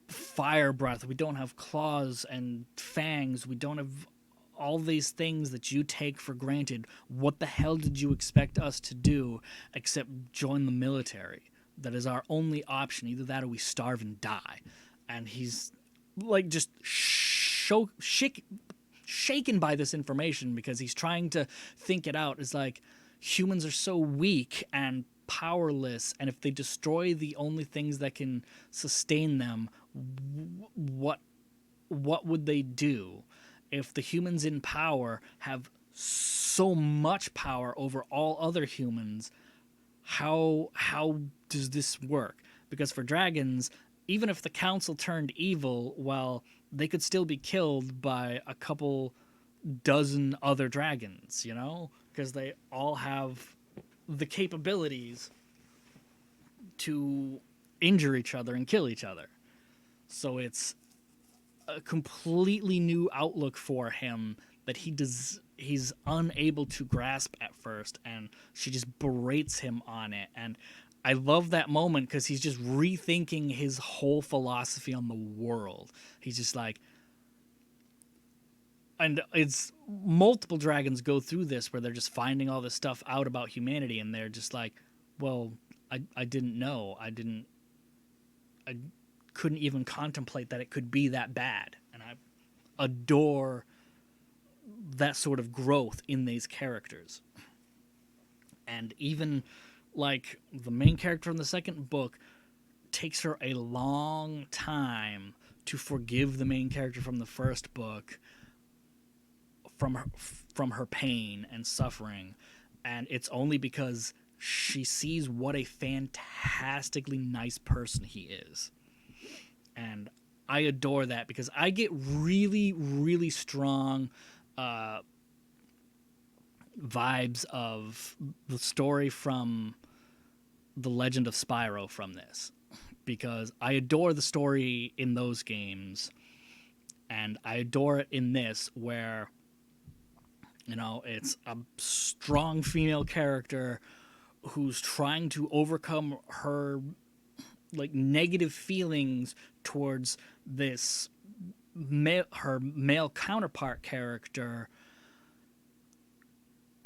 fire breath. We don't have claws and fangs. We don't have all these things that you take for granted. What the hell did you expect us to do except join the military? That is our only option. Either that or we starve and die. And he's like just shaken by this information, because he's trying to think it out. It's like, humans are so weak and powerless, and if they destroy the only things that can sustain them, what would they do? If the humans in power have so much power over all other humans, how does this work? Because for dragons, even if the council turned evil, well, they could still be killed by a couple dozen other dragons, you know? Because they all have the capabilities to injure each other and kill each other. So it's a completely new outlook for him that he's unable to grasp at first, and she just berates him on it. And I love that moment because he's just rethinking his whole philosophy on the world. He's just like, and it's multiple dragons go through this where they're just finding all this stuff out about humanity, and they're just like, well, I didn't know. I couldn't even contemplate that it could be that bad. And I adore that sort of growth in these characters. And even like the main character in the second book takes her a long time to forgive the main character from the first book from her pain and suffering. And it's only because she sees what a fantastically nice person he is. And I adore that because I get really, really strong vibes of the story from The Legend of Spyro from this. Because I adore the story in those games, and I adore it in this, where, you know, it's a strong female character who's trying to overcome her like negative feelings towards this her male counterpart character,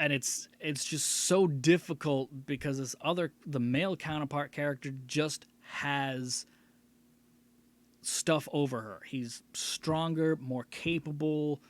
and it's just so difficult because the male counterpart character just has stuff over her. He's stronger, more capable.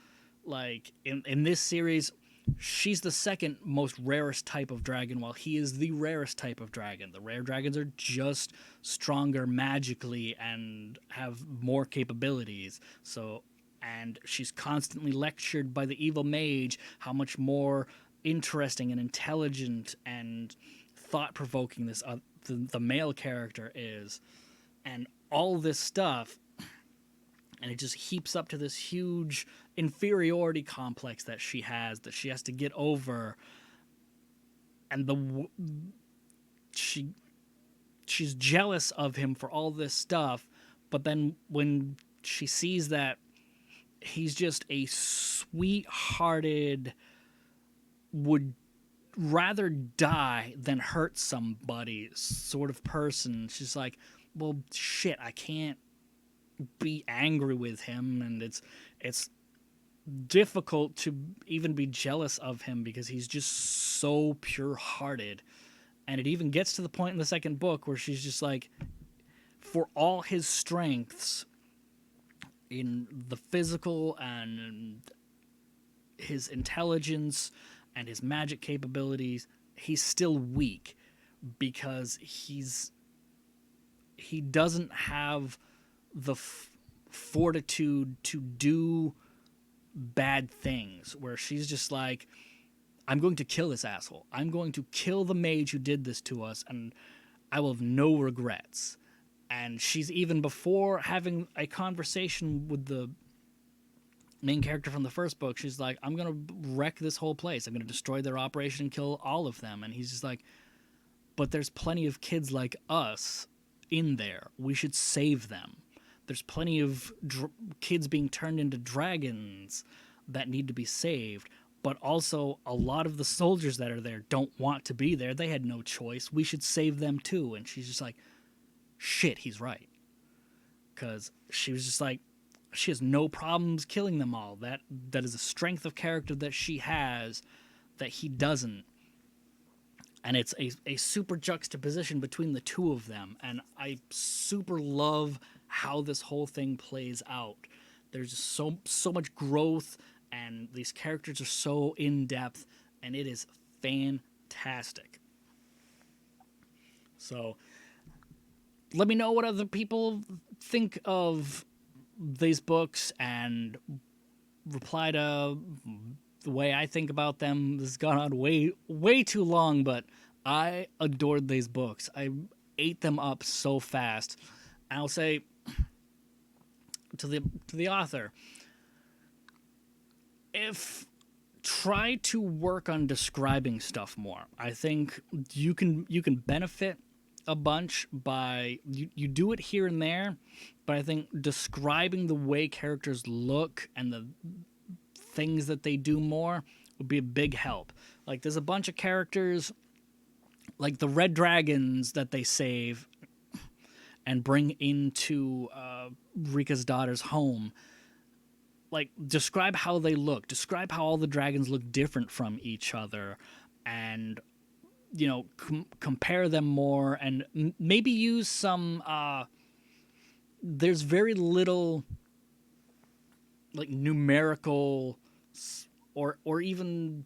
Like in this series, she's the second most rarest type of dragon, while he is the rarest type of dragon. The rare dragons are just stronger magically and have more capabilities. So, and she's constantly lectured by the evil mage how much more interesting and intelligent and thought-provoking this the male character is, and all this stuff. And it just heaps up to this huge inferiority complex that she has to get over. And she's jealous of him for all this stuff, but then when she sees that he's just a sweet-hearted, would rather die than hurt somebody sort of person, she's like, well, shit, I can't be angry with him, and it's difficult to even be jealous of him because he's just so pure-hearted. And it even gets to the point in the second book where she's just like, for all his strengths in the physical and his intelligence and his magic capabilities, he's still weak because he doesn't have the fortitude to do bad things, where she's just like, I'm going to kill this asshole. I'm going to kill the mage who did this to us, and I will have no regrets. And she's even, before having a conversation with the main character from the first book, she's like, I'm going to wreck this whole place. I'm going to destroy their operation and kill all of them. And he's just like, but there's plenty of kids like us in there. We should save them. There's plenty of kids being turned into dragons that need to be saved. But also, a lot of the soldiers that are there don't want to be there. They had no choice. We should save them too. And she's just like, shit, he's right. Because she was just like, she has no problems killing them all. That is a strength of character that she has that he doesn't. And it's a super juxtaposition between the two of them. And I super love how this whole thing plays out. There's so much growth, and these characters are so in-depth, and it is fantastic. So, let me know what other people think of these books, and reply to the way I think about them. This has gone on way too long, but I adored these books. I ate them up so fast. And I'll say to the author, try to work on describing stuff more. I think you can benefit a bunch by you do it here and there, but I think describing the way characters look and the things that they do more would be a big help. Like, there's a bunch of characters, like the red dragons that they save and bring into Rika's daughter's home. Like, describe how they look. Describe how all the dragons look different from each other, and, you know, compare them more, and maybe use some. There's very little, like, numerical or even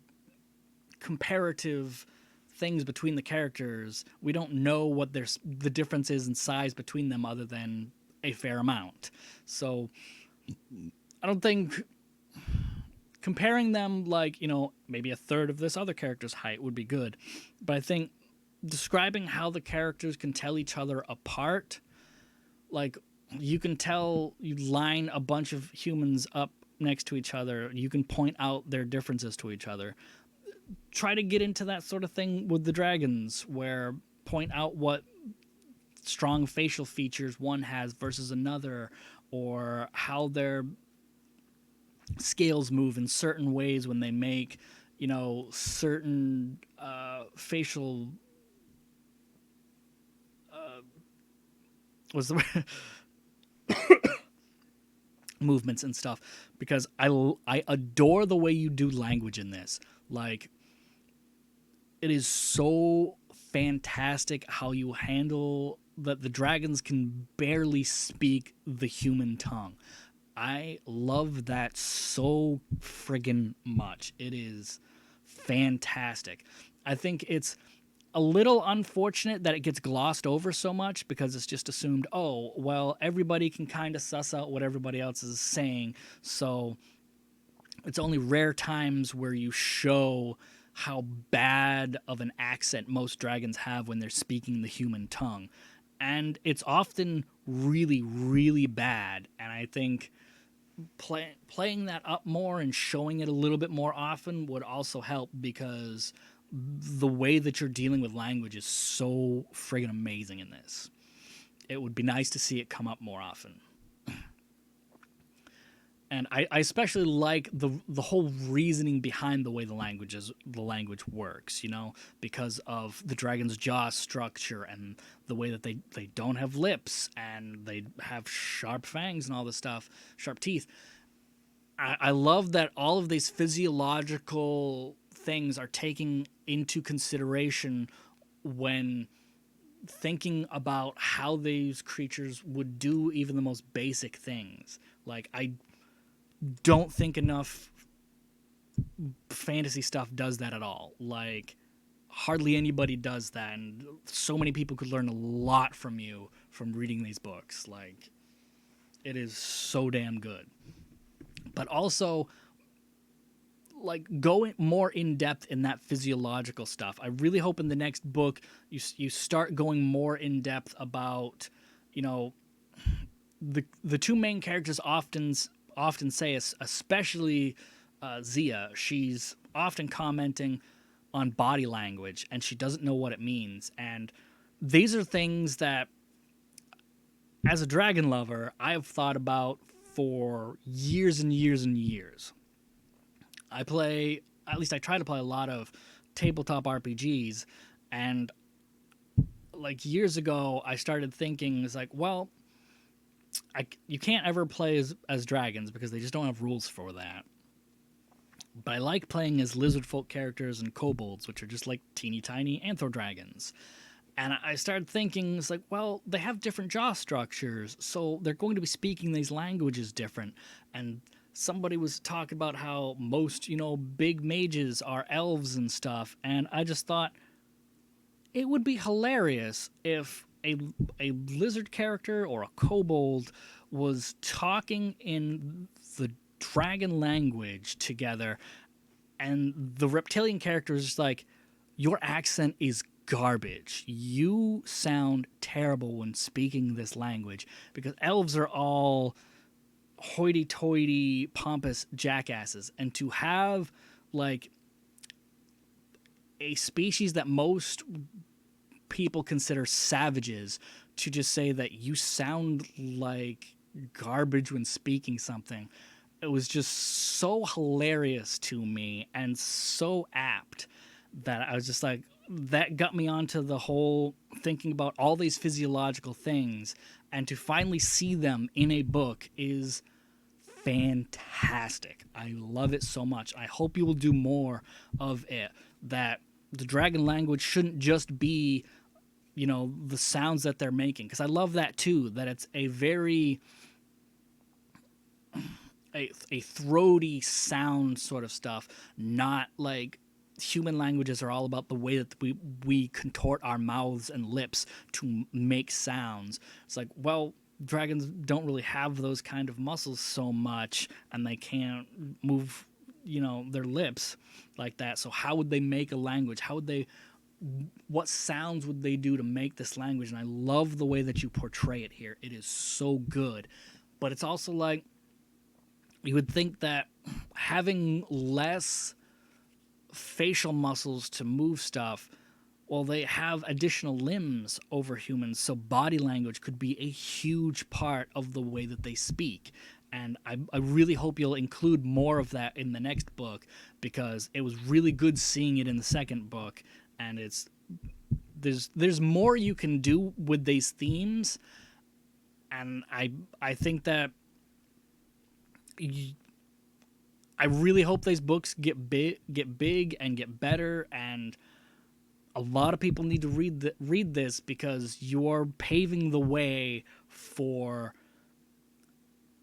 comparative things between the characters. We don't know what the difference is in size between them, other than a fair amount. So I don't think comparing them, like, you know, maybe a third of this other character's height would be good. But I think describing how the characters can tell each other apart. Like, you can tell, you line a bunch of humans up next to each other, you can point out their differences to each other. Try to get into that sort of thing with the dragons, where point out what strong facial features one has versus another, or how their scales move in certain ways when they make, certain facial was the movements and stuff, because I adore the way you do language in this. Like, it is so fantastic how you handle that the dragons can barely speak the human tongue. I love that so friggin' much. It is fantastic. I think it's a little unfortunate that it gets glossed over so much, because it's just assumed, oh, well, everybody can kind of suss out what everybody else is saying, so it's only rare times where you show how bad of an accent most dragons have when they're speaking the human tongue. And it's often really, really bad, and I think playing that up more and showing it a little bit more often would also help, because the way that you're dealing with language is so friggin' amazing in this. It would be nice to see it come up more often. And I especially like the whole reasoning behind the way the language works, because of the dragon's jaw structure and the way that they don't have lips and they have sharp fangs and all this stuff, sharp teeth. I love that all of these physiological things are taken into consideration when thinking about how these creatures would do even the most basic things. Like, I don't think enough fantasy stuff does that at all. Like, hardly anybody does that, and so many people could learn a lot from you from reading these books. Like, it is so damn good. But also, like, going more in depth in that physiological stuff. I really hope in the next book you start going more in depth about, the two main characters often say, especially Zia, she's often commenting on body language, and she doesn't know what it means. And these are things that, as a dragon lover, I've thought about for years and years and years. I try to play a lot of tabletop RPGs, and like years ago, I started thinking, it's like, well, you can't ever play as dragons because they just don't have rules for that. But I like playing as lizard folk characters and kobolds, which are just like teeny tiny anthro dragons. And I started thinking, it's like, well, they have different jaw structures, so they're going to be speaking these languages different. And somebody was talking about how most, big mages are elves and stuff. And I just thought it would be hilarious if a lizard character or a kobold was talking in the dragon language together, and the reptilian character is just like, your accent is garbage. You sound terrible when speaking this language, because elves are all hoity-toity, pompous jackasses. And to have, like, a species that most people consider savages to just say that you sound like garbage when speaking something, it was just so hilarious to me and so apt that I was just like, that got me onto the whole thinking about all these physiological things, and to finally see them in a book is fantastic. I love it so much. I hope you will do more of it, that the dragon language shouldn't just be, the sounds that they're making, because I love that too, that it's a very a throaty sound sort of stuff, not like human languages are all about the way that we contort our mouths and lips to make sounds. It's like, well, dragons don't really have those kind of muscles so much, and they can't move, their lips like that. So how would they make a language? How would they what sounds would they do to make this language? And I love the way that you portray it here. It is so good. But it's also like, you would think that having less facial muscles to move stuff, well, they have additional limbs over humans, so body language could be a huge part of the way that they speak. And I really hope you'll include more of that in the next book, because it was really good seeing it in the second book, and there's more you can do with these themes, and I think that I really hope these books get big and get better, and a lot of people need to read this, because you're paving the way for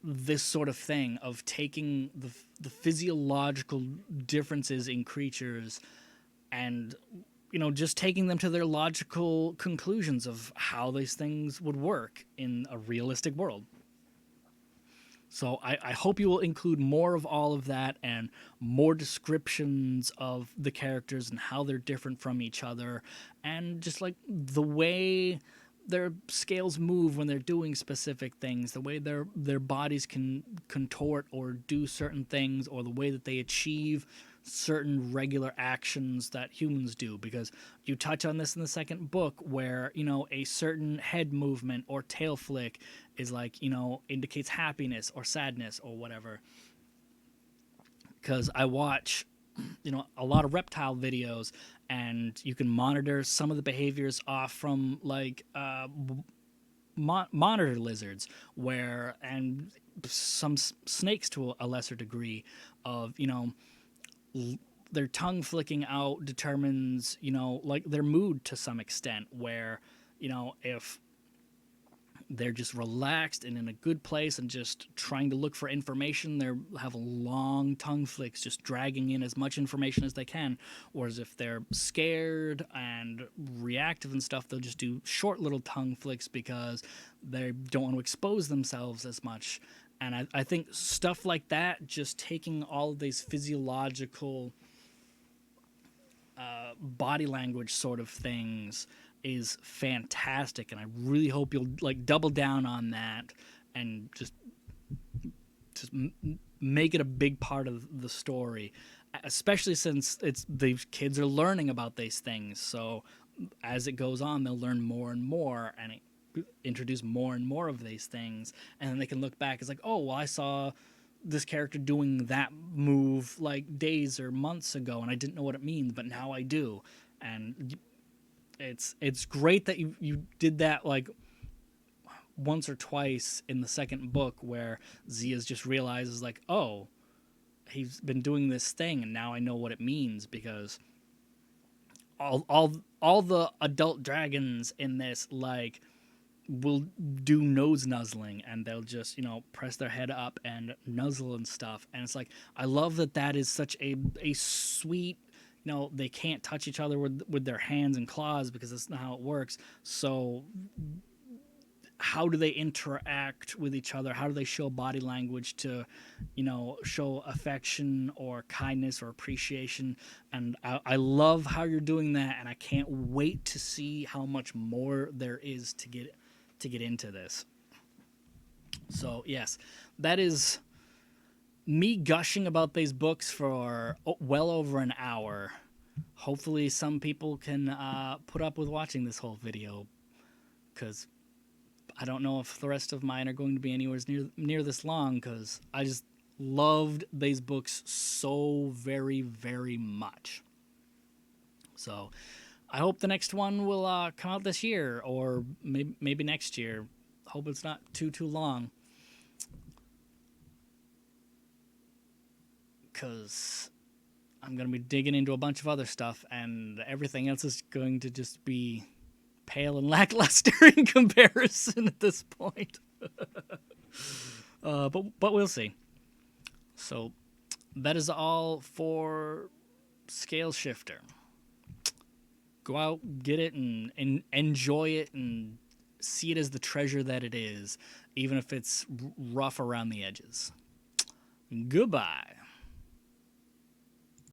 this sort of thing of taking the physiological differences in creatures and, you know, just taking them to their logical conclusions of how these things would work in a realistic world. So I hope you will include more of all of that and more descriptions of the characters and how they're different from each other, and just like the way their scales move when they're doing specific things, the way their bodies can contort or do certain things, or the way that they achieve certain regular actions that humans do. Because you touch on this in the second book, where, you know, a certain head movement or tail flick is like, you know, indicates happiness or sadness or whatever. Because I watch, you know, a lot of reptile videos, and you can monitor some of the behaviors off from like monitor lizards, where, and some snakes to a lesser degree, of, you know, their tongue flicking out determines, you know, like their mood to some extent, where, you know, if they're just relaxed and in a good place and just trying to look for information, they have long tongue flicks just dragging in as much information as they can. Whereas if they're scared and reactive and stuff, they'll just do short little tongue flicks because they don't want to expose themselves as much. And I think stuff like that, just taking all of these physiological body language sort of things, is fantastic. And I really hope you'll like double down on that and just make it a big part of the story, especially since these kids are learning about these things. So as it goes on, they'll learn more and more, and introduce more and more of these things, and then they can look back. It's like, oh, well, I saw this character doing that move like days or months ago, and I didn't know what it means, but now I do. And it's great that you did that like once or twice in the second book, where Zia's just realizes like, oh, he's been doing this thing, and now I know what it means, because all the adult dragons in this like will do nose nuzzling, and they'll just, you know, press their head up and nuzzle and stuff. And it's like, I love that is such a sweet, you know, they can't touch each other with their hands and claws because that's not how it works. So how do they interact with each other? How do they show body language to, you know, show affection or kindness or appreciation? And I love how you're doing that, and I can't wait to see how much more there is to get into this. So yes, that is me gushing about these books for well over an hour. Hopefully some people can put up with watching this whole video, because I don't know if the rest of mine are going to be anywhere near this long, because I just loved these books so very, very much. So I hope the next one will come out this year, or maybe next year. Hope it's not too long, because I'm going to be digging into a bunch of other stuff, and everything else is going to just be pale and lackluster in comparison at this point. But we'll see. So that is all for Scaleshifter. Go out, get it, and enjoy it, and see it as the treasure that it is, even if it's rough around the edges. Goodbye.